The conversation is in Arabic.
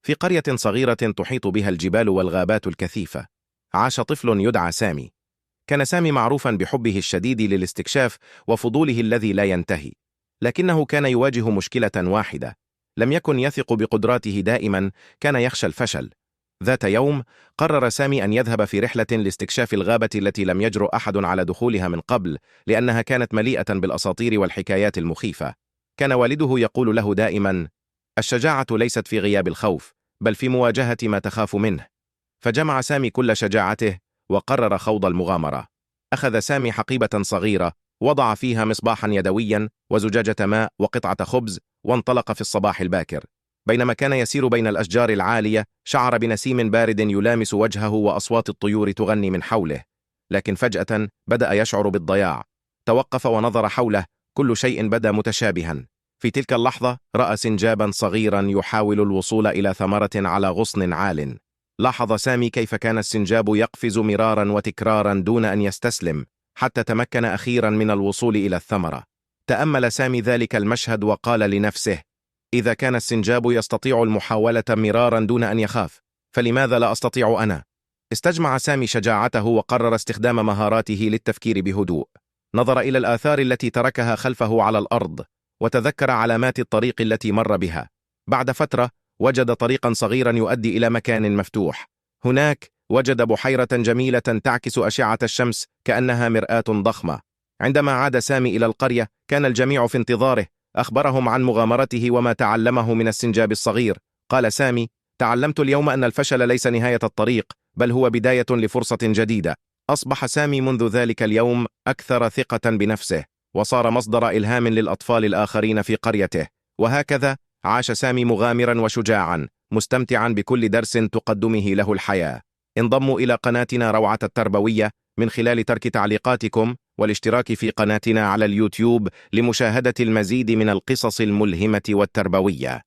في قرية صغيرة تحيط بها الجبال والغابات الكثيفة، عاش طفل يدعى سامي. كان سامي معروفا بحبه الشديد للاستكشاف وفضوله الذي لا ينتهي، لكنه كان يواجه مشكلة واحدة: لم يكن يثق بقدراته دائما، كان يخشى الفشل. ذات يوم قرر سامي أن يذهب في رحلة لاستكشاف الغابة التي لم يجرؤ أحد على دخولها من قبل، لأنها كانت مليئة بالأساطير والحكايات المخيفة. كان والده يقول له دائما: الشجاعة ليست في غياب الخوف، بل في مواجهة ما تخاف منه. فجمع سامي كل شجاعته وقرر خوض المغامرة. أخذ سامي حقيبة صغيرة، وضع فيها مصباحا يدويا وزجاجة ماء وقطعة خبز، وانطلق في الصباح الباكر. بينما كان يسير بين الأشجار العالية، شعر بنسيم بارد يلامس وجهه وأصوات الطيور تغني من حوله. لكن فجأة بدأ يشعر بالضياع. توقف ونظر حوله، كل شيء بدا متشابها. في تلك اللحظة رأى سنجابا صغيرا يحاول الوصول إلى ثمرة على غصن عال. لاحظ سامي كيف كان السنجاب يقفز مرارا وتكرارا دون أن يستسلم، حتى تمكن أخيرا من الوصول إلى الثمرة. تأمل سامي ذلك المشهد وقال لنفسه: إذا كان السنجاب يستطيع المحاولة مرارا دون أن يخاف، فلماذا لا أستطيع أنا؟ استجمع سامي شجاعته وقرر استخدام مهاراته للتفكير بهدوء. نظر إلى الآثار التي تركها خلفه على الأرض، وتذكر علامات الطريق التي مر بها. بعد فترة وجد طريقا صغيرا يؤدي إلى مكان مفتوح. هناك وجد بحيرة جميلة تعكس أشعة الشمس كأنها مرآة ضخمة. عندما عاد سامي إلى القرية كان الجميع في انتظاره. أخبرهم عن مغامرته وما تعلمه من السنجاب الصغير. قال سامي: تعلمت اليوم أن الفشل ليس نهاية الطريق، بل هو بداية لفرصة جديدة. أصبح سامي منذ ذلك اليوم أكثر ثقة بنفسه، وصار مصدر إلهام للأطفال الآخرين في قريته. وهكذا عاش سامي مغامرا وشجاعا، مستمتعا بكل درس تقدمه له الحياة. انضموا إلى قناتنا روعة التربوية من خلال ترك تعليقاتكم والاشتراك في قناتنا على اليوتيوب لمشاهدة المزيد من القصص الملهمة والتربوية.